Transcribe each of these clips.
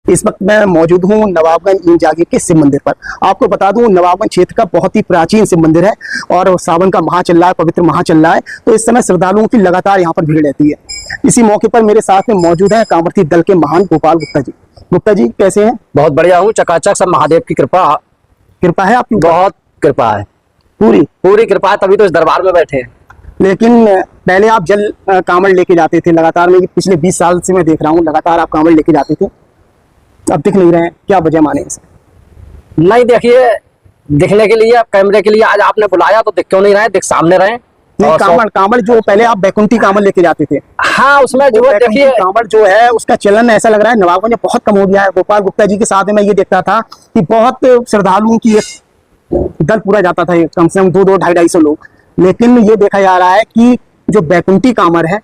इस वक्त मैं मौजूद हूँ नवाबगंज ईन जागी के शिव मंदिर पर। आपको बता दूं नवाबगंज क्षेत्र का बहुत ही प्राचीन शिव मंदिर है और सावन का माह चल रहा है, पवित्र माह चल रहा है, तो इस समय श्रद्धालुओं की लगातार यहाँ पर भीड़ रहती है। इसी मौके पर मेरे साथ में मौजूद है कांवड़िया दल के महान गोपाल गुप्ता जी। गुप्ता जी कैसे हैं? बहुत बढ़िया हूँ, चकाचक। सब महादेव की कृपा है आपकी? बहुत कृपा है, पूरी कृपा है, तभी तो इस दरबार में बैठे हैं। लेकिन पहले आप जल कांवड़ लेके जाते थे लगातार, मैं पिछले 20 साल से मैं देख रहा हूँ लगातार आप कांवड़ लेके जाते थे, अब दिख नहीं रहे हैं, क्या वजह माने इसे? नहीं, देखिए, दिखने के लिए, कैमरे के लिए आज आपने बुलाया तो दिख क्यों नहीं रहे, दिख सामने रहे। नहीं, कांवड़ जो पहले आप बैकुंठी कांवड़ लेके जाते थे, हाँ, उसमें जो है देखिए कांवड़ जो है उसका चलन ऐसा लग रहा है नवाबगंज में बहुत कम हो गया है। गोपाल गुप्ता जी के साथ में मैं ये देखता था कि बहुत श्रद्धालुओं की एक दल पूरा जाता था, कम से कम 200, 250 लोग। लेकिन ये देखा जा रहा है कि जो बैकुंठी कांवड़ है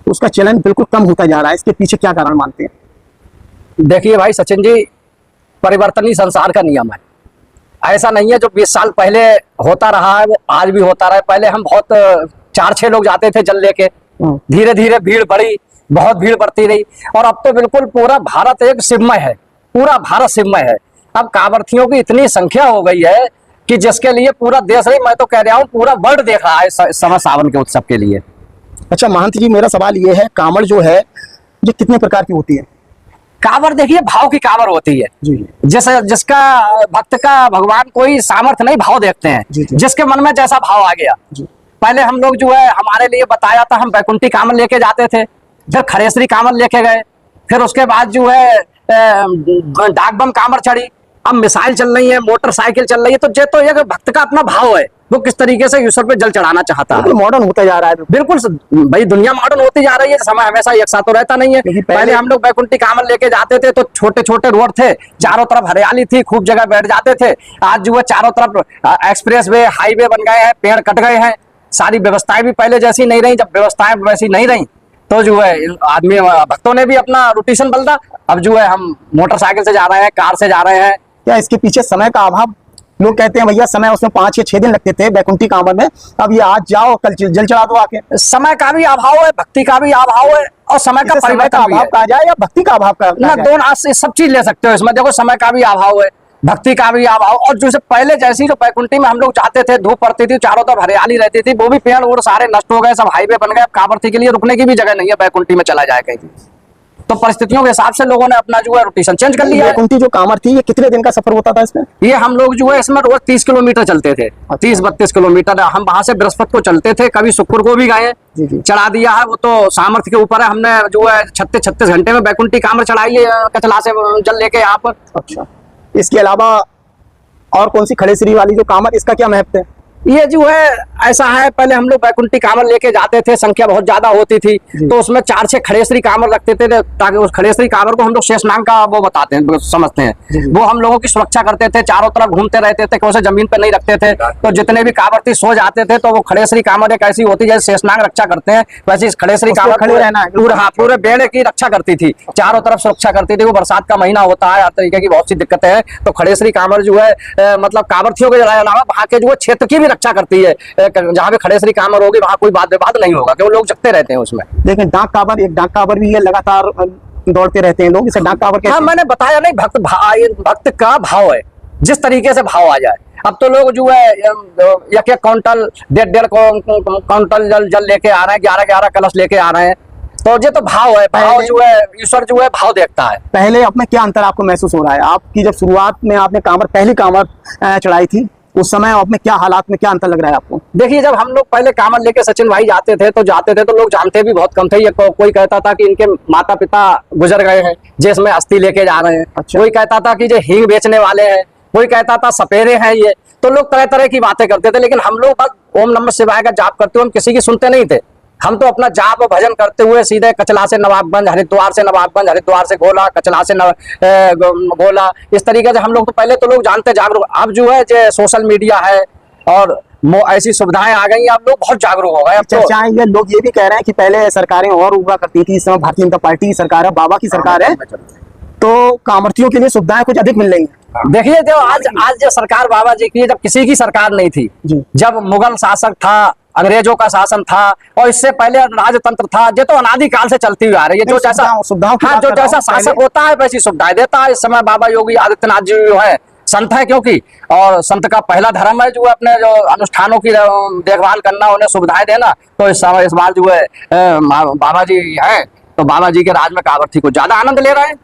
उसका चलन बिल्कुल कम होता जा रहा है, इसके पीछे क्या कारण मानते हैं? देखिए भाई सचिन जी, परिवर्तन ही संसार का नियम है। ऐसा नहीं है जो 20 साल पहले होता रहा है वो आज भी होता रहा है। पहले हम बहुत 4-6 लोग जाते थे जल लेके, धीरे धीरे भीड़ बढ़ी, बहुत भीड़ बढ़ती रही, और अब तो बिल्कुल पूरा भारत एक शिवमय है, पूरा भारत शिवमय है। अब कांवड़ियों की इतनी संख्या हो गई है कि जिसके लिए पूरा देश नहीं, मैं तो कह रहा हूँ पूरा वर्ल्ड देख रहा है इस समय सावन के उत्सव के लिए। अच्छा महंत जी, मेरा सवाल ये है, कांवड़ जो है ये कितने प्रकार की होती है? कांवड़ देखिए भाव की कांवड़ होती है जी। जिसका भक्त का भगवान कोई सामर्थ्य नहीं, भाव देखते हैं जी। जिसके मन में जैसा भाव आ गया जी। पहले हम लोग जो है, हमारे लिए बताया था, हम बैकुंठी कांवड़ लेके जाते थे, फिर खड़ेसरी कांवड़ लेके गए, फिर उसके बाद जो है डाक बम कांवड़ चढ़ी, अब मिसाइल चल रही है, मोटरसाइकिल चल रही है। तो ये तो भक्त का अपना भाव है, वो किस तरीके से ईश्वर पे जल चढ़ाना चाहता है। मॉडर्न होता जा रहा है बिल्कुल भाई, दुनिया मॉडर्न होती जा रही है, समय हमेशा एक साथ तो रहता नहीं है। पहले हम लोग बैकुंठी कांवड़ लेके जाते थे तो छोटे छोटे रोड थे, चारों तरफ हरियाली थी, खूब जगह बैठ जाते थे। आज जो है चारों तरफ एक्सप्रेस वे, हाईवे बन गए हैं, पेड़ कट गए हैं, सारी व्यवस्थाएं भी पहले जैसी नहीं रही। जब व्यवस्थाएं वैसी नहीं रही तो जो है आदमी भक्तों ने भी अपना रोटेशन बदला। अब जो है हम मोटरसाइकिल से जा रहे हैं, कार से जा रहे हैं। क्या इसके पीछे समय का अभाव? लोग कहते हैं भैया समय उसमें 5 या 6 दिन लगते थे बैकुंठी कांवड़ में, अब ये आज जाओ कल जल चढ़ा दो आके। समय का भी अभाव है, भक्ति का भी अभाव है, और समय का अभाव कहा जाए या भक्ति का अभाव का? ना, दोनों सब चीज ले सकते हो इसमें। देखो, समय का भी अभाव है, भक्ति का भी अभाव, और जैसे पहले जैसी जो बैकुंठी में हम लोग जाते थे, धूप पड़ती थी, चारों तरफ हरियाली रहती थी, वो भी पेड़ और सारे नष्ट हो गए, सब हाईवे बन गए। कांवड़िया के लिए रुकने की भी जगह नहीं है, बैकुंठी में चला जाए कहीं, तो परिस्थितियों के हिसाब से लोगों ने अपना जो है रोटेशन चेंज कर लिया। बैकुंठी जो कांवड़ थी ये कितने दिन का सफर होता था इसमें? ये हम लोग जो है इसमें रोज 30 किलोमीटर चलते थे, 30-32 किलोमीटर। हम वहां से बृहस्पति को चलते थे, कभी शुक्र को भी गए, चढ़ा दिया है, वो तो सामर्थ्य के ऊपर है। हमने जो है 36 घंटे में बैकुंठी कांवड़ चढ़ाई है कचला से जल लेके यहाँ पर। अच्छा, इसके अलावा और कौन सी खड़ेसरी वाली जो कांवड़, इसका क्या महत्व है? ये जो है ऐसा है, पहले हम लोग बैकुंठी कांवड़ लेके जाते थे, संख्या बहुत ज्यादा होती थी, तो उसमें 4-6 खड़ेसरी कांवड़ रखते थे, ताकि उस खड़ेसरी कांवड़ को हम लोग शेषनाग का वो बताते हैं, समझते हैं। वो हम लोगों की सुरक्षा करते थे, चारों तरफ घूमते रहते थे, कोई जमीन पे नहीं रखते थे। तो जितने भी कांवड़ सो जाते थे तो वो खड़ेसरी कांवड़ एक ऐसी होती है जैसे शेषनाग रक्षा करते हैं, वैसे इस खड़ेसरी कांवड़ पूरे बेड़े की रक्षा करती थी, चारों तरफ सुरक्षा करती थी। वो बरसात का महीना होता है, हर तरीके की बहुत सी दिक्कतें हैं, तो खड़ेसरी कांवड़ जो है मतलब कांवड़ियों के अलावा वहां के जो है क्षेत्र की भी रक्षा करती है। जहाँ पे खड़ेसरी कांवड़ होगी वहां कोई वाद विवाद नहीं होगा, क्योंकि लोग जगते रहते हैं उसमें। लेकिन डाक कांवड़ भी है, लगातार दौड़ते रहते हैं लोग, इसे डाक कांवड़ कहते हैं। मैंने बताया नहीं, भक्त का भाव है, जिस तरीके से भाव आ जाए। अब तो लोग जो है 1-1 क्विंटल, 1.5 क्विंटल जल लेके आ रहे हैं, 11-11 कलश लेके आ रहे हैं। तो ये तो भाव है, भाव जो है ईश्वर जो है भाव देखता है। पहले अपने क्या अंतर आपको महसूस हो रहा है? आपकी जब शुरुआत में आपने पहली कांवड़ चढ़ाई थी, उस समय अपने क्या हालात में क्या अंतर लग रहा है आपको? देखिए, जब हम लोग पहले कांवड़ लेके सचिन भाई जाते थे तो लोग जानते भी बहुत कम थे। ये कोई कहता था कि इनके माता पिता गुजर गए हैं, जिसमें अस्थि लेके जा रहे हैं। अच्छा। कोई कहता था कि जो हींग बेचने वाले हैं, कोई कहता था सपेरे हैं ये, तो लोग तरह तरह की बातें करते थे। लेकिन हम लोग बस ओम नमः शिवाय का जाप करते हुए हम किसी की सुनते नहीं थे। हम तो अपना जाप भजन करते हुए सीधे कचला से नवाबगंज, हरिद्वार से नवाबगंज, हरिद्वार से गोला, कचला से गोला, इस तरीके से हम लोग तो पहले तो लोग जानते जागरूक। अब जो है जो सोशल मीडिया है और ऐसी सुविधाएं आ गई, अब लोग बहुत जागरूक हो गए। अब चर्चाएं ये लोग ये भी कह रहे हैं कि पहले सरकारें और हुआ करती थी, इस समय भारतीय जनता पार्टी की सरकार है, बाबा की सरकार है, तो कांवड़ियों के लिए सुविधाएं कुछ अधिक मिल रही हैं। देखिए, जो आज जो सरकार बाबा जी की, जब किसी की सरकार नहीं थी, जब मुगल शासक था अंग्रेजों का शासन था और इससे पहले राजतंत्र था। ये तो अनादिकाल से चलती हुई आ रही है। जो जैसा सुविधाओं की हाँ बात जो कर रहा जैसा हूं, शासक पहले- होता है वैसी सुविधाएं देता है। इस समय बाबा योगी आदित्यनाथ जी जो है संत है, क्योंकि और संत का पहला धर्म है जो है अपने जो अनुष्ठानों की देखभाल करना, उन्हें सुविधाएं देना। तो इस समय इस बार जो है बाबा जी है, तो बाबा जी के राज में कांवड़ को ज्यादा आनंद ले रहे हैं।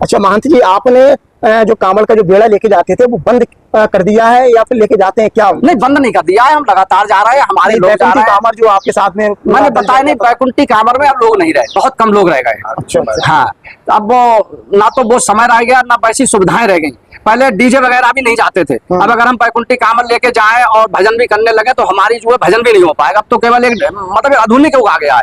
अच्छा महंत जी, आपने जो कांवड़ का जो बेड़ा लेके जाते थे वो बंद कर दिया है या फिर लेके जाते हैं क्या? नहीं, बंद नहीं कर दिया है, हम लगातार जा रहे हैं, हमारे लोग जा बैकुंठी रहे हैं। कांवड़ जो आपके साथ में मैंने बताया नहीं, बैकुंठी कांवड़ में अब लोग नहीं रहे, बहुत कम लोग रह गए। अच्छा, अच्छा। हाँ, अब वो ना तो वो समय रह गया ना वैसी सुविधाएं रह गई। पहले डीजे वगैरह भी नहीं जाते थे। अब अगर हम बैकुंठी कांवड़ लेके जाएं और भजन भी करने लगे तो हमारी जो है भजन भी नहीं हो पाएगा। अब तो केवल एक मतलब आधुनिक युग आ गया है,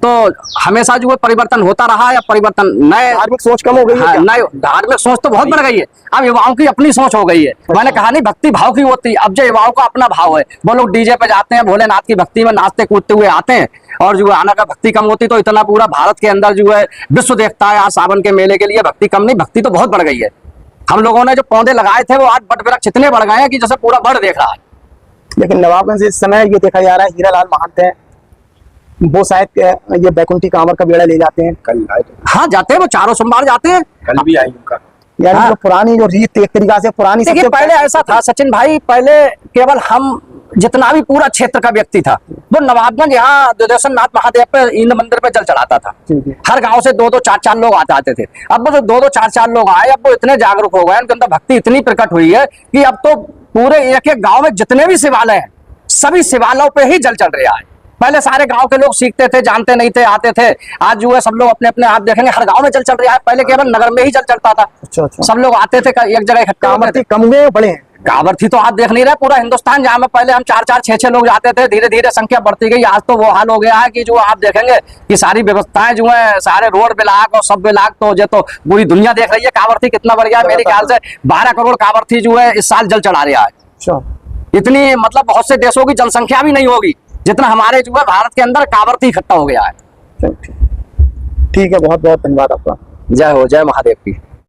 तो हमेशा जो है परिवर्तन होता रहा है। परिवर्तन नए धार्मिक सोच कम हो गई है हाँ, क्या? नए धार्मिक सोच तो बहुत बढ़ गई है। अब युवाओं की अपनी सोच हो गई है। मैंने कहा नहीं, भक्ति भाव की होती है, अब जो युवाओं का अपना भाव है। वो लोग डीजे पे जाते हैं, भोलेनाथ की भक्ति में नाचते कूदते हुए आते हैं, और जो है आना का भक्ति कम होती तो इतना पूरा भारत के अंदर जो है विश्व देखता है आज सावन के मेले के लिए। भक्ति कम नहीं, भक्ति तो बहुत बढ़ गई है। हम लोगों ने जो पौधे लगाए थे वो आज बट वृक्ष इतने बढ़ गए हैं कि जैसे पूरा बढ़ देख रहा है। लेकिन नवाबगंज इस समय ये देखा जा रहा है हीरालाल महंत है, वो शायद ये बैकुंठी कांवड़ का बेड़ा ले जाते हैं। कल आए थे, हाँ जाते हैं, वो चारों सोमवार जाते हैं। कल भी आई उनका। यानी हाँ। जो पुरानी जो रीत एक तरीका से पुरानी देखिए सबसे- पहले ऐसा था सचिन भाई, पहले केवल हम जितना भी पूरा क्षेत्र का व्यक्ति था वो नवाबगंज यहाँ दुर्दर्शन नाथ महादेव पे इंद्र मंदिर पे जल चढ़ाता था। जी, जी। हर गांव से 2-2 4-4 लोग आ जाते थे। अब वो जो 2-2 4-4 लोग आए, अब वो इतने जागरूक हो गए, उनके अंदर भक्ति इतनी प्रकट हुई है कि अब तो पूरे एक-एक गांव में जितने भी शिवालय हैं सभी शिवालयों पे ही जल चढ़ रहा है। पहले सारे गांव के लोग सीखते थे, जानते नहीं थे, आते थे। आज जो है सब लोग अपने अपने आप देखेंगे हर गांव में जल चल रहा है। पहले केवल नगर में ही जल चलता था। अच्छा, अच्छा। सब लोग आते थे, एक जगह इकट्ठे होते कांवड़ थे। कम हुए या बड़े हैं? कांवड़ थी तो आप देख नहीं रहे, पूरा हिंदुस्तान जहाँ में पहले हम 4-4 6-6 लोग जाते थे, धीरे धीरे संख्या बढ़ती गई। आज तो वो हाल हो गया है कि जो आप देखेंगे कि सारी व्यवस्थाएं जो है, सारे रोड ब्लॉक और सब ब्लॉक तो ये तो पूरी दुनिया देख रही है। कांवड़ थी कितना बढ़ गया, मेरे ख्याल से 12 करोड़ कांवड़ थी जो है इस साल जल चढ़ा रहा है। अच्छा, इतनी मतलब बहुत से देशों की जनसंख्या भी नहीं होगी जितना हमारे जो है भारत के अंदर कांवड़ थी इकट्ठा हो गया है। चलो ठीक है, बहुत बहुत धन्यवाद आपका। जय हो, जय महादेव की।